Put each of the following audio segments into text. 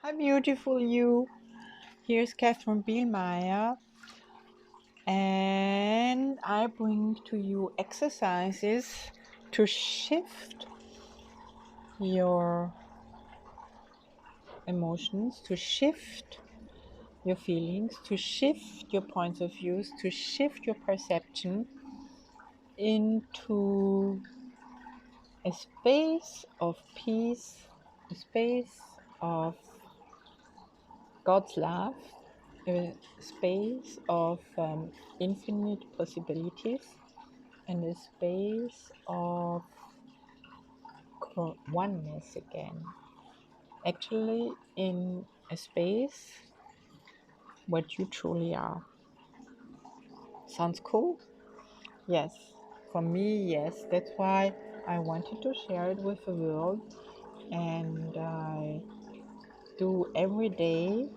Hi, beautiful you. Here's Katherine Bihlmeier, and I bring to you exercises to shift your emotions, to shift your feelings, to shift your points of views, to shift your perception into a space of peace, a space of God's love, a space of infinite possibilities, and a space of oneness again. Actually, in a space what you truly are. Sounds cool? Yes. For me, yes. That's why I wanted to share it with the world, and I do every day.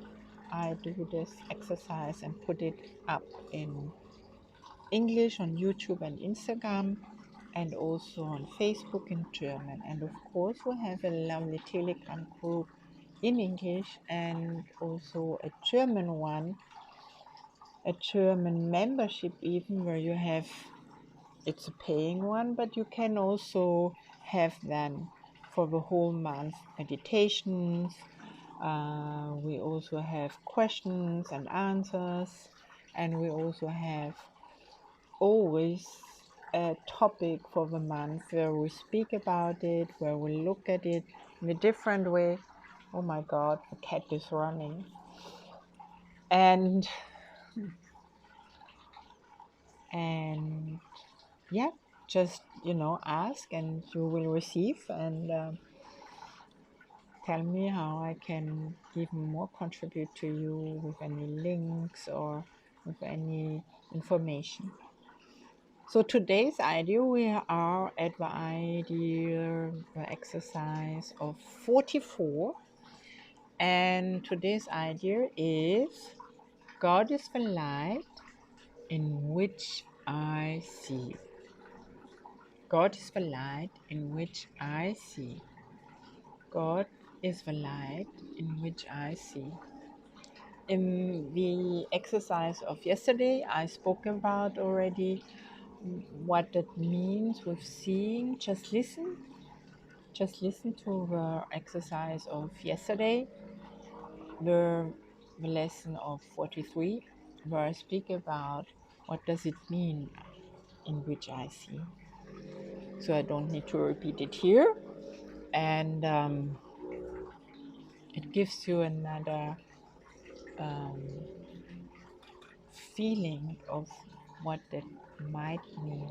I do this exercise and put it up in English on YouTube and Instagram, and also on Facebook in German. And of course, we have a lovely Telegram group in English and also a German one, a German membership, even where you have it's a paying one, but you can also have then for the whole month meditations. We also have questions and answers, and we also have always a topic for the month where we speak about it, where we look at it in a different way. Oh my God, the cat is running. And yeah, just ask and you will receive, and tell me how I can even more contribute to you with any links or with any information. So today's idea, we are at the idea, the exercise of 44, and today's idea is God is the light in which I see. God is the light in which I see. God is the light in which I see. In the exercise of yesterday, I spoke about already what that means with seeing. Just listen to the exercise of yesterday, the lesson of 43, where I speak about what does it mean in which I see. So I don't need to repeat it here, and it gives you another feeling of what that might mean.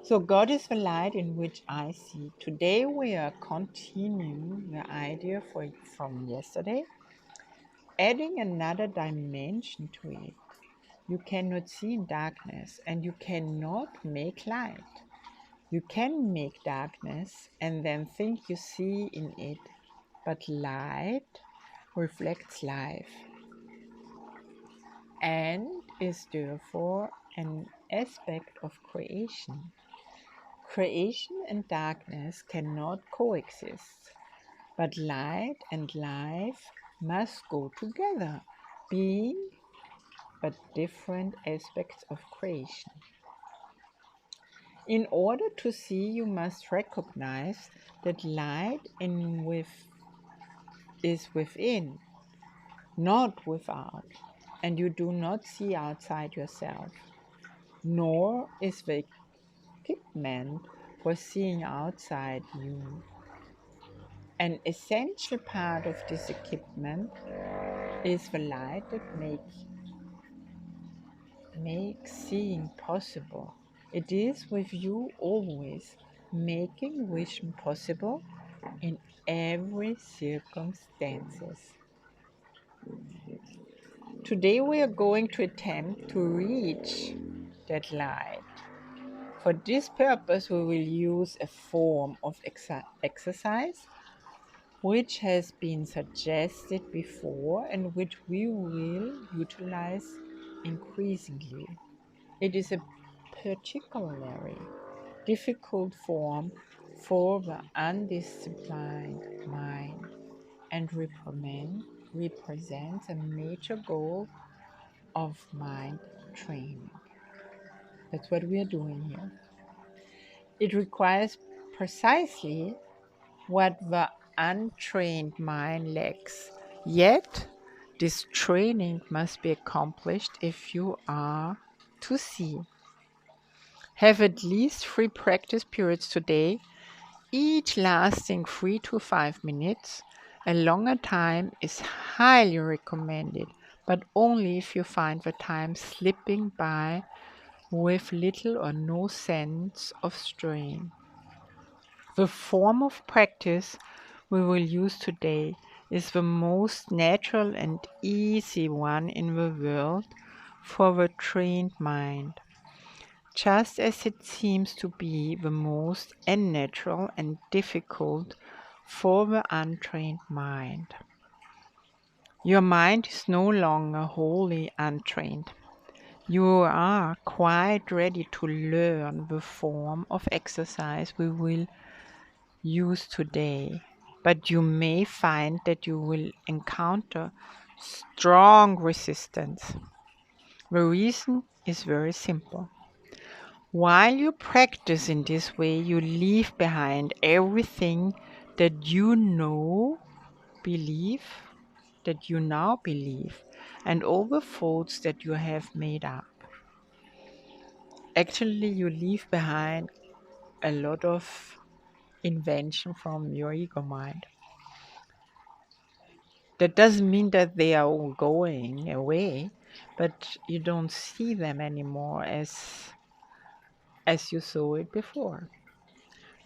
So God is the light in which I see. Today we are continuing the idea from yesterday, adding another dimension to it. You cannot see in darkness, and you cannot make light. You can make darkness and then think you see in it, but light reflects life and is therefore an aspect of creation. Creation and darkness cannot coexist, but light and life must go together, being but different aspects of creation. In order to see, you must recognize that light is within, not without, and you do not see outside yourself, nor is the equipment for seeing outside you. An essential part of this equipment is the light that makes seeing possible. It is with you always, making vision possible in every circumstances. Today we are going to attempt to reach that light. For this purpose, we will use a form of exercise which has been suggested before and which we will utilize increasingly. It is a particularly difficult form for the undisciplined mind, and represents a major goal of mind training. That's what we are doing here. It requires precisely what the untrained mind lacks. Yet, this training must be accomplished if you are to see. Have at least 3 practice periods today, each lasting 3 to 5 minutes. A longer time is highly recommended, but only if you find the time slipping by with little or no sense of strain. The form of practice we will use today is the most natural and easy one in the world for the trained mind, just as it seems to be the most unnatural and difficult for the untrained mind. Your mind is no longer wholly untrained. You are quite ready to learn the form of exercise we will use today, but you may find that you will encounter strong resistance. The reason is very simple. While you practice in this way, you leave behind everything that you believe, that you now believe, and all the thoughts that you have made up. Actually, you leave behind a lot of invention from your ego mind. That doesn't mean that they are all going away, but you don't see them anymore as you saw it before.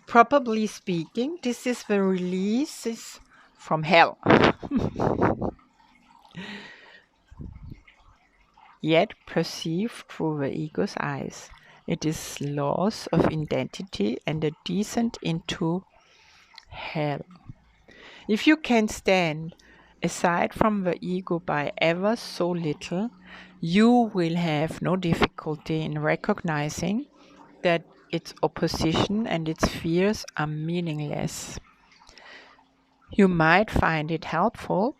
Properly speaking, this is the releases from hell, yet perceived through the ego's eyes. It is loss of identity and a descent into hell. If you can stand aside from the ego by ever so little, you will have no difficulty in recognizing that its opposition and its fears are meaningless. You might find it helpful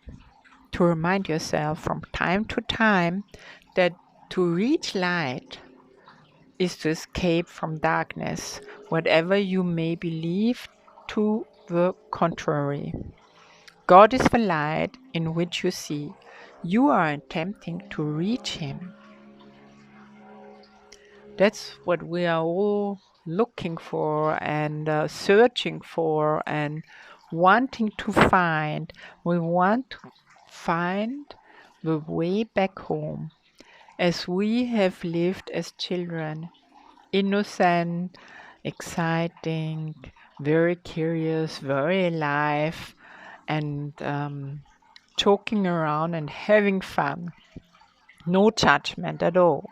to remind yourself from time to time that to reach light is to escape from darkness, whatever you may believe to the contrary. God is the light in which you see. You are attempting to reach Him. That's what we are all looking for and searching for and wanting to find. We want to find the way back home as we have lived as children. Innocent, exciting, very curious, very alive, and joking around and having fun. No judgment at all.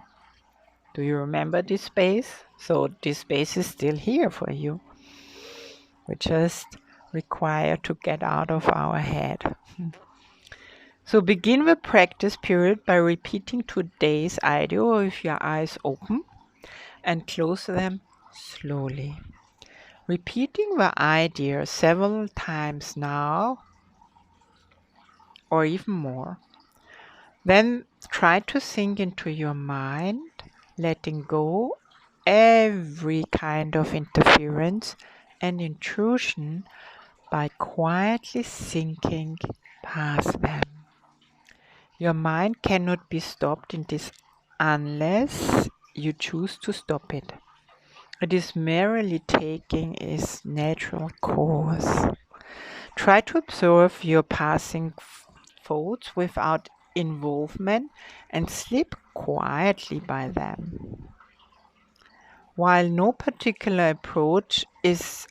Do you remember this space? So this space is still here for you. We just require to get out of our head. So begin the practice period by repeating today's idea with your eyes open and close them slowly. Repeating the idea several times now or even more. Then try to sink into your mind, letting go every kind of interference and intrusion by quietly sinking past them. Your mind cannot be stopped in this unless you choose to stop it. It is merely taking its natural course. Try to observe your passing thoughts without involvement and slip quietly by them. While no particular approach is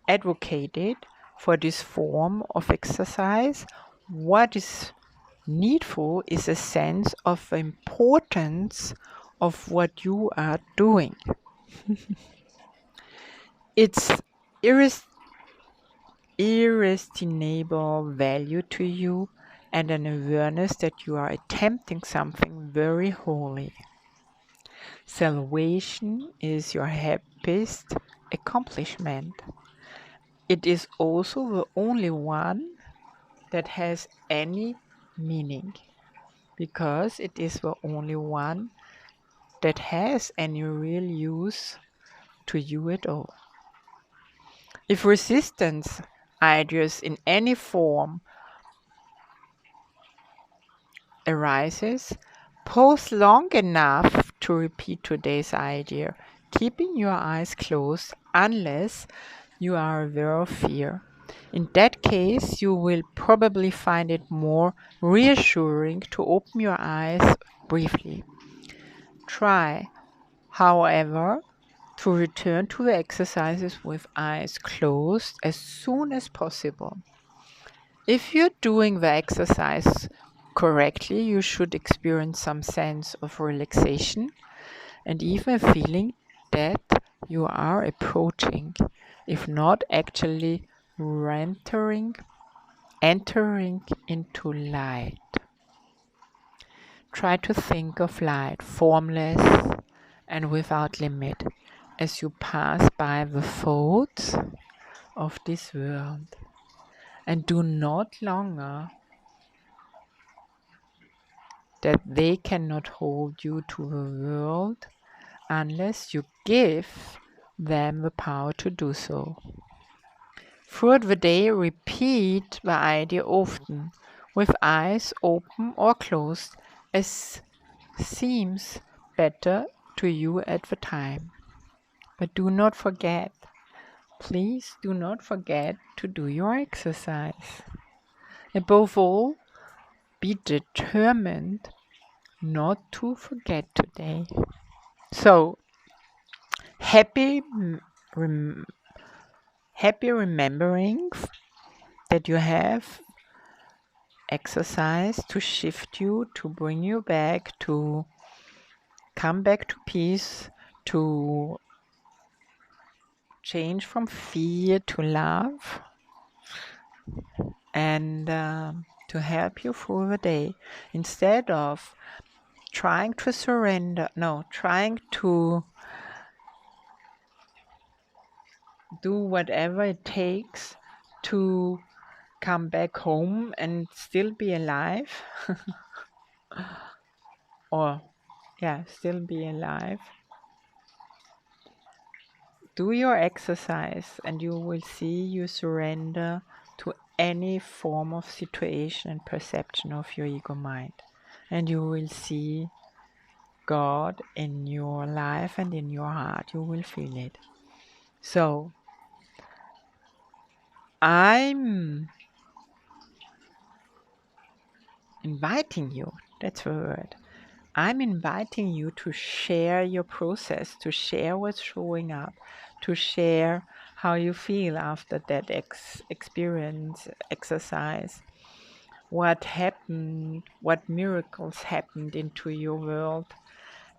advocated for this form of exercise, what is needful is a sense of the importance of what you are doing. Its inestimable value to you and an awareness that you are attempting something very holy. Salvation is your happiest accomplishment. It is also the only one that has any meaning, because it is the only one that has any real use to you at all. If resistance ideas in any form arises, pause long enough to repeat today's idea, keeping your eyes closed unless you are aware of fear. In that case, you will probably find it more reassuring to open your eyes briefly. Try, however, to return to the exercises with eyes closed as soon as possible. If you're doing the exercise correctly, you should experience some sense of relaxation and even a feeling that you are approaching, if not actually entering into light. Try to think of light, formless and without limit, as you pass by the folds of this world. And do not longer that they cannot hold you to the world unless you give them the power to do so. Throughout the day, repeat the idea often, with eyes open or closed, as seems better to you at the time. But do not forget, please do not forget to do your exercise. Above all, be determined not to forget today. So, happy remembering that you have exercise to shift you, to bring you back, to come back to peace, to change from fear to love, and to help you through the day, instead of trying to trying to do whatever it takes to come back home and still be alive. Or still be alive. Do your exercise and you will see you surrender to any form of situation and perception of your ego mind, and you will see God in your life and in your heart. You will feel it. So I'm inviting you, that's the word, I'm inviting you to share your process, to share what's showing up, to share how you feel after that experience, exercise, what happened, what miracles happened into your world,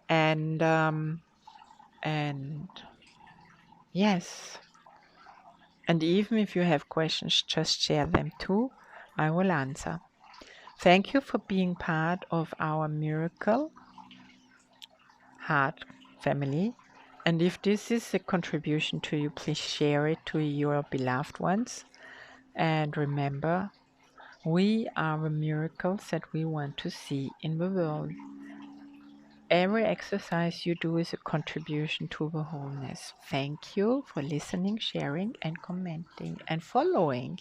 and yes, and even if you have questions, just share them too. I will answer. Thank you for being part of our Miracle Heart family. And if this is a contribution to you, please share it to your beloved ones. And remember, we are the miracles that we want to see in the world. Every exercise you do is a contribution to the wholeness. Thank you for listening, sharing, and commenting and following.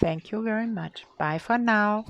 Thank you very much. Bye for now.